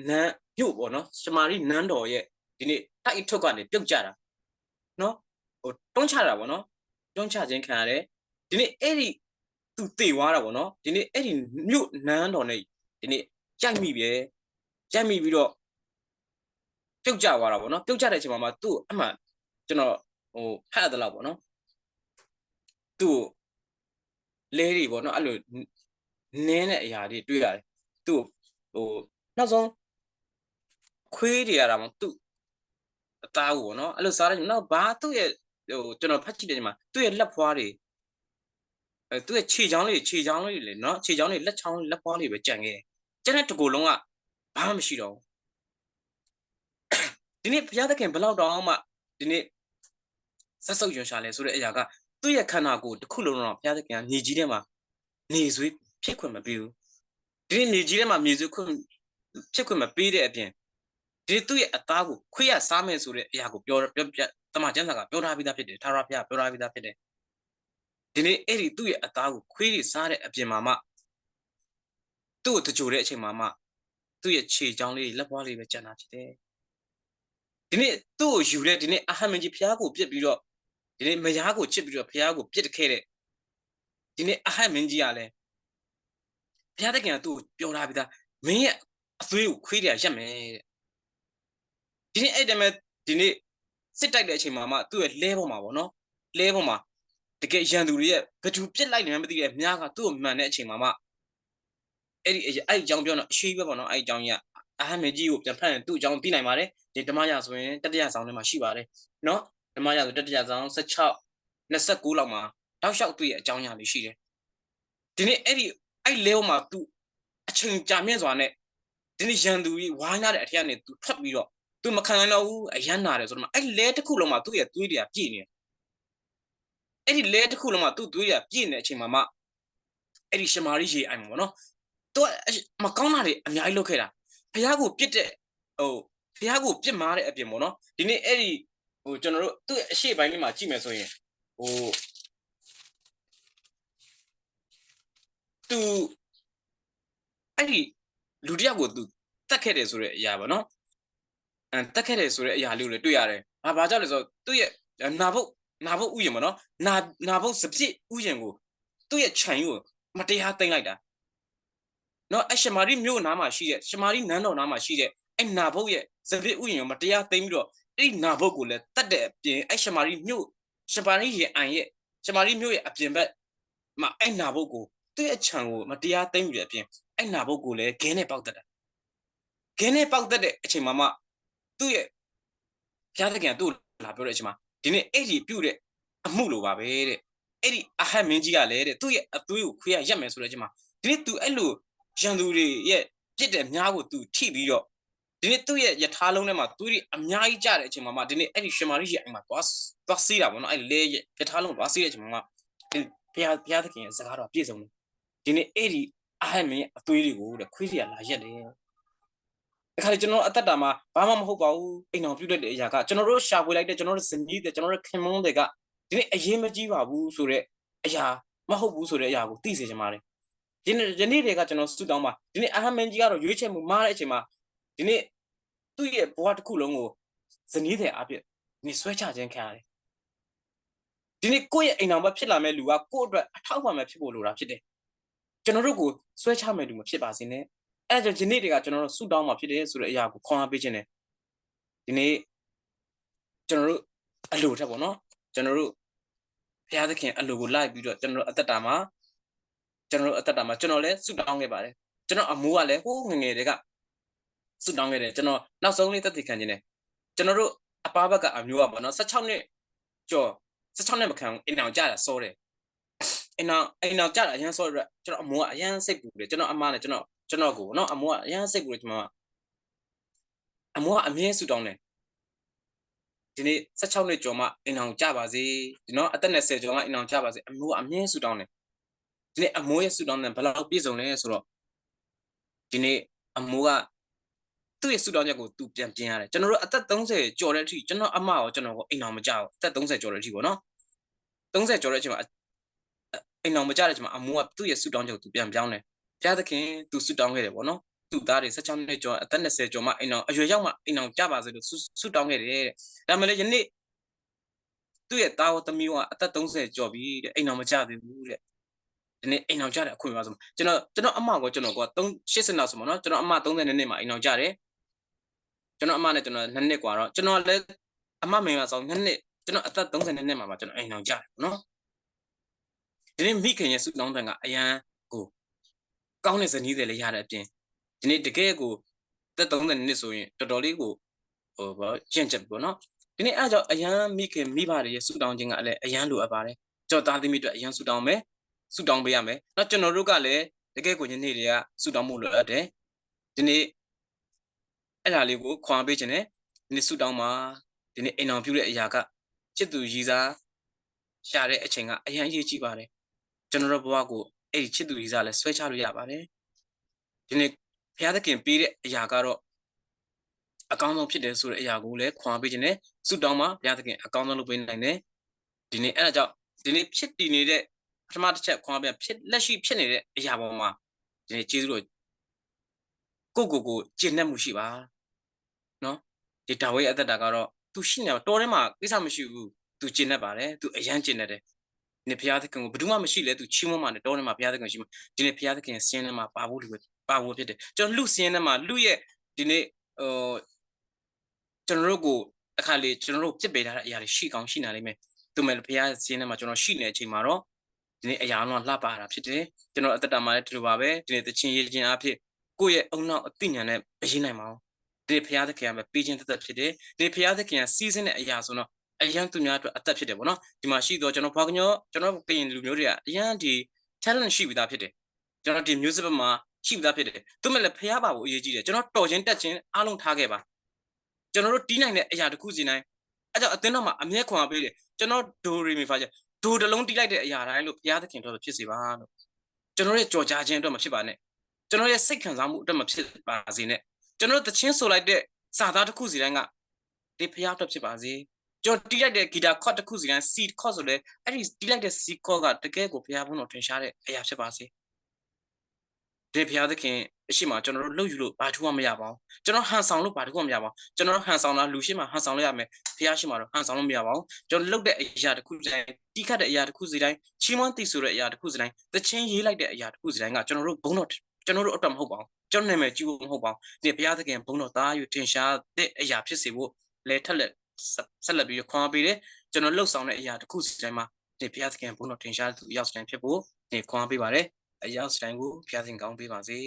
နန်းမြို့ဗောနော်ရှမာရိနန်းတော်ရဲ့ဒီနေ့တိုက်ထုတ်ကနေပြုတ်ကြတာနော်ဟိုတွန်းချတာဗောနော်တွန်းချခြင်းခံရတယ်ဒီနေ့အဲ့ဒီသူတေသွားတာဗောနော်ဒီနေ့အဲ့ဒီမြို့နန်းတော်နဲ့ဒီနေ့ကြိုက်မိပြီးတော့ပြုတ်ကြသွားတာဗောနော်ပြုတ်ကြတဲ့အချိန်မှာသူ့အမှန်ကျွန်တော်ဟိုဖတ်ရတဲ့လောက်ဗောနော်သူ့လဲတွေဗောနော်အဲ့လိုနင်းတဲ့အရာတွေတွေ့ရတယ်သူ့ဟိုနောက်ဆုံးခွေးတွေရတာမို့သူ့အသားကိုဗောနော်အဲ့လိုစားတယ်နောက်ဘာသူ့ရဲ့ဟိုကျွန်တော်ဖတ်ကြည့်တယ်ဒီမှာသူ့ရဲ့လက်ဖွားတွေသူ့ရဲ့ခြေချောင်းလေးလေနော်ခြေချောင်းလေးလက်ချောင်းလက်ဖွားလေးပဲကြံခဲ့တယ်ကျန်တဲ့တကူလုံးကဘာမှမရှိတော့ဘူးဒီနေ့ဘုရားသခင်ဘလောက်တောင်မှဒီနေ့ဆက်ဆုပ်ရွံရှာလဲဆိုတဲ့အရာကသူ့ရဲ့ခန္ဓာကိုယ်တစ်ခုလုံးတော့ဘုရားသခင်ကညီကြီးထဲမှာနေဆွေးဖြစ်ခွင့်မပေးဘူးဒီနေ့ညီကြီးထဲမှာမြေဆွေးခွင့်ဖြစ်ခွင့်မပေးတဲ့အပြင်ဒီသူ့ရဲ့အသားကိုခွေးရစားမယ်ဆိုတဲ့အရာကိုပြောတမန်ကျမ်းစာကပြောထားပြီးသားဖြစ်တယ်ထာဝရဘုရားပြောထားပြီးသားဖြစ်တယ်ဒီနေ့အဲ့ဒီသူ့ရဲ့အသားကိုခွေးတွေစားတဲ့အပြင်မှာမှသူ့ကိုတကြိုတဲ့အချိန်မှာမှသူ့ရဲ့ခြေချောင်းလေးလက်ပွားလေးပဲကျန်တာဖြစ်တယ်ဒီနေ့သူ့ကိုယူတဲ့ဒီနေ့အာဟမင်းကြီးဘုရားကိုပြစ်ပြီးတော့ဒီနေ့မယားကိုချစ်ပြီးတော့ဘုရားကိုပြစ်ခဲ့တဲ့ဒီနေ့အာဟမင်းကြီးကလည်းဘုရားသခင်ကသူ့ကိုပြောထားပြီးသားမင်းရဲ့အသွေးကိုခွေးတွေကရက်မယ်တဲ့ဒီနေ့အဲ့တည်းမဲ့ဒီနေ့စစ်တိုက်တဲ့အချိန်မှာမှသူ့ရဲ့လဲပေါ်မှာပေါ့နော်လဲပေါ်မှာတကယ်ရန်သူတွေရဲ့ဘသူပြစ်လိုက်နေမှမသိတဲ့မြားကသူ့ကိုမှန်တဲ့အချိန်မှာမှအဲ့ဒီအကြောင်းပြောတော့အရှိပဲပေါ့နော်အဲ့အကြောင်းကြီးကအာဟမင်းကြီးကိုပြန်ဖတ်ရင်သူ့အကြောင်းသိနိုင်ပါတယ်ဒီဓမ္မရာဆိုရင်တတိယဆောင်ထဲမှာရှိပါတယ်နော်ဓမ္မရာဆိုတတိယဆောင်16 29လောက်မှာတောက်လျှောက်သူ့ရဲ့အကြောင်းအရာလေးရှိတယ်ဒီနေ့အဲ့လဲပေါ်မှာသူအချိန်ကြာမြင့်စွာနဲ့ဒီနေ့ရန်သူကြီးဝိုင်းရတဲ့အထက်ကနေသူထွက်ပြီးတော့သူမခံနိုင်တော့ဘူးအယမ်းနာတယ်ဆိုတော့အဲ့လဲတစ်ခုလုံးမှာသူ့ရဲ့သွေးတွေကပြည့်နေတယ်အဲ့ဒီလဲတစ်ခုလုံးမှာသူ့သွေးတွေကပြည့်နေတဲ့အချိန်မှာမှအဲ့ဒီရှမာရိရေအိုင်မှာပေါ့နော်သူကမကောင်းတာတွေအများကြီးလုပ်ခဲ့တာဘုရားကိုပြစ်တဲ့ဟိုဘုရားကိုပြစ်မားတဲ့အပြင်ပေါ့နော်ဒီနေ့အဲ့ဒီဟိုကျွန်တော်တို့သူ့အရှိပိုင်းလေးမှာကြည့်မယ်ဆိုရင်ဟိုသူအဲ့ဒီလူတယောက်ကိုသူတတ်ခဲ့တယ်ဆိုတဲ့အရာပေါ့နော်တတ်ခဲ့တယ်ဆိုတဲ့အရာလေးကိုလည်းတွေ့ရတယ်ဘာကြောင့်လဲဆိုတော့သူ့ရဲ့နာဘုတ်ဥယျာဉ်ပေါ့နော်နာဘုတ်စပြစ်ဥယျာဉ်ကိုသူ့ရဲ့ခြံကိုမတရားသိမ်းလိုက်တာနော်အရှမာရိမြို့နားမှာရှိတဲ့ရှမာရိနန်းတော်နားမှာရှိတဲ့အဲ့နာဘုတ်ရဲ့စပြစ်ဥယျာဉ်ကိုမတရားသိမ်းပြီးတော့အဲ့နာဘုတ်ကိုလည်းတတ်တဲ့အပြင်အဲ့ရှမာရိမြို့ရှမာရိရဲ့အပြင်ဘက်မှာအဲ့နာဘုတ်ကိုသူ့ရဲ့ခြံကိုမတရားသိမ်းပြီးတဲ့အပြင်အဲ့နာဘုတ်ကိုလည်းဂဲနဲ့ပေါက်တတ်တာဂဲနဲ့ပေါက်တတ်တဲ့အချိန်မှာမှသူ့ရဲ့ဘုရားသခင်ကသူ့လာပြောတဲ့အချိန်မှာဒီနေ့အဲ့ဒီပြုတ်တဲ့အမှုလိုပါပဲတဲ့အဲ့ဒီအာဟမင်းကြီးကလည်းတဲ့သူ့ရဲ့အသွေးကိုခွေးရရက်မယ်ဆိုတဲ့အချိန်မှာဒီနေ့သူအဲ့လိုရန်သူတွေရဲ့ပြစ်တဲ့များကိုသူထိပြီးတော့ဒီနေ့သူ့ရဲ့ယထာလုံးထဲမှာသွေးတွေအများကြီးကျတဲ့အချိန်မှာမှဒီနေ့အဲ့ဒီရှမာရိရဲ့အိမ်မှာသွားစီးတာပေါ့နော်အဲ့လေရဲ့ယထာလုံးသွားစီးတဲ့အချိန်မှာဘုရားသခင်ရဲ့စကားတော်ပြည့်စုံတယ်ဒီနေ့အဲ့ဒီအာဟမင်းရဲ့အသွေးတွေကိုတဲ့ခွေးတွေကလာရက်တယ် ခါလေကျွန်တော်အသက်တာမှာဘာမှမဟုတ်ပါဘူးအိမ်တော်ပြုတ်တဲ့အရာကကျွန်တော်တို့ရှာဖွေလိုက်တဲ့ကျွန်တော်တို့ဇနီးတဲ့ကျွန်တော်တို့ခင်မုန်းတွေကဒီနေ့အရေးမကြီးပါဘူးဆိုတဲ့အရာမဟုတ်ဘူးဆိုတဲ့အရာကိုသိစေချင်ပါတယ်ဒီနေ့တွေကကျွန်တော်ဆူတောင်းပါဒီနေ့အာဟမန်ကြီးကတော့ရွေးချယ်မှုမှားတဲ့အချိန်မှာဒီနေ့သူ့ရဲ့ဘဝတစ်ခုလုံးကိုဇနီးတဲ့အဖြစ်ဒီဆွဲချခြင်းခံရတယ်ဒီနေ့ကိုယ့်ရဲ့အိမ်တော်မှာဖြစ်လာမဲ့လူကကိုယ့်အတွက်အထောက်အပံ့ပဲဖြစ်ဖို့လိုတာဖြစ်တယ်ကျွန်တော်တို့ကိုဆွဲချမဲ့လူမဖြစ်ပါစေနဲ့အဲ့ဒါကြောင့်ဒီနေ့တွေကကျွန်တော်တို့ဆူတောင်းမှာဖြစ်တယ်ဆိုတဲ့အရာကိုခွန်အားပေးခြင်းနဲ့ဒီနေ့ကျွန်တော်တို့အလိုထက်ပေါ့နော်ကျွန်တော်တို့ဘုရားသခင်အလိုကိုလိုက်ပြီးတော့ကျွန်တော်တို့အသက်တာမှာကျွန်တော်လည်းဆူတောင်းခဲ့ပါတယ်ကျွန်တော်အမိုးကလည်းဟိုးငငယ်တွေကဆူတောင်းခဲ့တယ်ကျွန်တော်နောက်ဆုံးလေးသက်သေခံခြင်းနဲ့ကျွန်တော်တို့အပားဘက်ကအမျိုးကပေါ့နော်16နှစ်ကျော်16နှစ်မခံအိမ်အောင်ကြတာစောတယ်အိမ်အောင်ကြတာအရန်စောရကျွန်တော်အမိုးကအရန်စိတ်ပူတယ်ကျွန်တော်အမနဲ့ကျွန်တော်ကိုနော်အမိုးကအရန်စိတ်ပူတယ်ကျွန်တော်အမိုးကအမြဲဆူတောင်းတယ်ဒီနေ့16နှစ်ကျော်မှအိမ်အောင်ကြပါစေဒီနော်အသက်20ကျော်မှအိမ်အောင်ကြပါစေအမိုးကအမြဲဆူတောင်းတယ်ဒီနေ့အမိုးရဲ့ဆူတောင်းတယ်ဘယ်လောက်ပြည့်စုံလဲဆိုတော့ဒီနေ့အမိုးကသူ့ရဲ့ဆူတောင်းချက်ကိုသူပြန်ပြင်ရတယ်ကျွန်တော်တို့အသက်30ကျော်တဲ့အထိကျွန်တော်အမရောကျွန်တော်ကိုအိမ်အောင်မကြောက်အသက်30ကျော်တဲ့အထိပေါ့နော်30ကျော်တဲ့အချိန်မှာအိမ်အောင်မကြတဲ့အချိန်မှာအမိုးကသူ့ရဲ့ဆူတောင်းချက်ကိုသူပြန်ပြောင်းတယ်ဘုရားသခင်သူဆူတောင်းခဲ့တယ်ပေါ့နော်သူ့သားတွေ16နှစ်ကျော်အသက်20ကျော်မှအိမ်အောင်အရွယ်ရောက်မှအိမ်အောင်ကြပါစေလို့ဆူတောင်းခဲ့တယ်တဲ့ဒါမှလည်းယနေ့သူ့ရဲ့သားဝသမီးကအသက်30ကျော်ပြီတဲ့အိမ်အောင်မကြသေးဘူးတဲ့ဒီနေ့အိမ်အောင်ကြတဲ့အခွင့်အရေးပါဆိုကျွန်တော်အမကိုကျွန်တော်က80နောက်ဆိုပေါ့နော်ကျွန်တော်အမ30နှစ်မှာအိမ်အောင်ကြတယ်ကျွန်တော်အမနဲ့ကျွန်တော်2နှစ်กว่าတော့ကျွန်တော်လည်းအမမင်္ဂလာဆောင်2နှစ်ကျွန်တော်အသက်30နှစ်မှာကျွန်တော်အိမ်အောင်ကြတယ်နော်ဒီနေ့မိခင်ရဲ့စုတောင်းတန်ကအရန်ကိုကောင်းတဲ့ဇနီးတွေလည်းရတဲ့အပြင်ဒီနေ့တကယ်ကိုသက်30နှစ်ဆိုရင်တော်တော်လေးကိုကျင့်ချက်ပေါ့နော်ဒီနေ့အဲ့ကြောင့်အရန်မိခင်မိဘတွေရဲ့စုတောင်းခြင်းကလည်းအရန်လိုအပ်ပါတယ်ကြော်သားသမီးတွေအရန်စုတောင်းမယ်စုတောင်းပေးရမယ်နော်ကျွန်တော်တို့ကလည်းတကယ်ကိုညနေတွေကစုတောင်းမှုလိုအပ်တယ်ဒီနေ့အဲ့ဒါလေးကိုခွန်အားပေးခြင်းနဲ့ဒီနေ့စုတောင်းမှာဒီနေ့အိမ်အောင်ပြုတဲ့အရာကချစ်သူရည်စားရှာတဲ့အချိန်ကအရန်အရေးကြီးပါတယ်ကျွန်တော်တို့ဘဝကိုအဲ့ဒီချစ်သူရည်စားလဲဆွဲချလို့ရပါတယ်ဒီနေ့ဘုရားသခင်ပေးတဲ့အရာကတော့အကောင်းဆုံးဖြစ်တယ်ဆိုတဲ့အရာကိုလည်းခွန်အားပေးခြင်းနဲ့ဆုတောင်းမှာဘုရားသခင်အကောင်းဆုံးလုပ်ပေးနိုင်တယ်ဒီနေ့အဲ့ဒါကြောင့်ဒီနေ့ဖြစ်တည်နေတဲ့ပထမတစ်ချက်ခွန်အားပေးဖြစ်လက်ရှိဖြစ်နေတဲ့အရာပေါ်မှာဒီနေ့ကျေးဇူးတော်ကိုကျင့်တတ်မှုရှိပါနော်ဒီဒါဝိအသက်တာကတော့သူရှိနေတော့ထဲမှာကိစ္စမရှိဘူးသူကျင့်တတ်ပါတယ်သူအရန်ကျင့်တတ်တယ်ဒီနေ့ဘုရားသခင်ကိုဘယ်သူမှမရှိလဲသူချီးမွမ်းမှနဲ့တောထဲမှာဘုရားသခင်ရှိမှဒီနေ့ဘုရားသခင်ဆင်းထဲမှာပါဖို့ဖြစ်တယ်ကျွန်တော်လူဆင်းထဲမှာလူရဲ့ဒီနေ့ကျွန်တော်တို့ကိုအခါလေကျွန်တော်တို့ပြစ်ပယ်ထားတဲ့အရာတွေရှိကောင်းရှိနေလိမ့်မယ်သူမဲ့ဘုရားဆင်းထဲမှာကျွန်တော်ရှိနေတဲ့အချိန်မှာတော့ဒီနေ့အရာတော့လှပတာဖြစ်တယ်ကျွန်တော်အသက်တာမှာလည်းဒီလိုပါပဲဒီနေ့တချင်းရေးခြင်းအဖြစ်ကိုယ့်ရဲ့အုံနောက်အသိဉာဏ်နဲ့မရေးနိုင်ပါဘူးဒီဘုရားသခင်ကပဲပေးခြင်းသက်ဖြစ်တယ်ဒီဘုရားသခင်ကစီးစင်းတဲ့အရာဆိုတော့အရန်သူများအတွက်အသက်ဖြစ်တယ်ပေါ့နော်ဒီမှာရှိတော့ကျွန်တော်ဘာကညောကျွန်တော်ကရင်လူမျိုးတွေကအရန်ဒီ talent ရှိပြီးသားဖြစ်တယ်ကျွန်တော်ဒီ music ဘက်မှာရှိပြီးသားဖြစ်တယ်သူမဲ့လည်းဘုရားပါဖို့အရေးကြီးတယ်ကျွန်တော်တော်ချင်းတက်ချင်းအားလုံးထားခဲ့ပါကျွန်တော်တို့တီးနိုင်တဲ့အရာတစ်ခုစီတိုင်းအဲ့ကြောင့်အသင်းတော်မှာအမျက်ခွန်အားပေးတယ်ကျွန်တော်ဒိုရီမီဖာချက်ဒိုတလုံးတီးလိုက်တဲ့အရာတိုင်းလို့ဘုရားသခင်တော်ဖြစ်စေပါလို့ကျွန်တော်ရဲ့ကြော်ကြားခြင်းအတွက်မဖြစ်ပါနဲ့ကျွန်တော်ရဲ့စိတ်ခံစားမှုအတွက်မဖြစ်ပါစေနဲ့ကျွန်တော်တို့တချင်းဆိုလိုက်တဲ့စာသားတစ်ခုစီတိုင်းကဒီဘုရားအတွက်ဖြစ်ပါစေကျွန်တော်တီးလိုက်တဲ့ဂီတာကော့တစ်ခုစီတိုင်း C ကော့ဆိုလဲအဲ့ဒီတီးလိုက်တဲ့ C ကော့ကတကယ်ကိုဘုရားဘုန်းတော်ထင်ရှားတဲ့အရာဖြစ်ပါစေဒီဘုရားသခင်အရှိမကျွန်တော်တို့လှုပ်ယူလို့ဘာထူးမှမရပါဘူးကျွန်တော်ဟန်ဆောင်လို့ဘာထူးမှမရပါဘူးကျွန်တော်ဟန်ဆောင်တာလူရှိမှဟန်ဆောင်လို့ရမယ်ဘုရားရှိမှတော့ဟန်ဆောင်လို့မရပါဘူးကျွန်တော်လှုပ်တဲ့အရာတစ်ခုစီတိုင်းတီးခတ်တဲ့အရာတစ်ခုစီတိုင်းချီးမွမ်းတည်ဆိုတဲ့အရာတစ်ခုစီတိုင်းတချင်းရေးလိုက်တဲ့အရာတစ်ခုစီတိုင်းကကျွန်တော်တို့ဘုန်းတော်ကျွန်တော်တို့အတွက်မဟုတ်ပါဘူးကျွန်တော်နာမည်ကြီးဖို့မဟုတ်ပါဘူးဒီဘုရားသခင်ဘုန်းတော်သားယူထင်ရှားတဲ့အရာဖြစ်စေဖို့လဲထက်လက်ဆက်လက်ပြီးခွန်အားပေးတယ်ကျွန်တော်လှုပ်ဆောင်တဲ့အရာတစ်ခုစီတိုင်းမှာဒီဘုရားသခင်ဘုန်းတော်ထင်ရှားသူရောက်စတိုင်းဖြစ်ဖို့ဒီခွန်အားပေးပါတယ်အရောက်စတိုင်းကိုဘုရားသခင်ကောင်းပေးပါစေ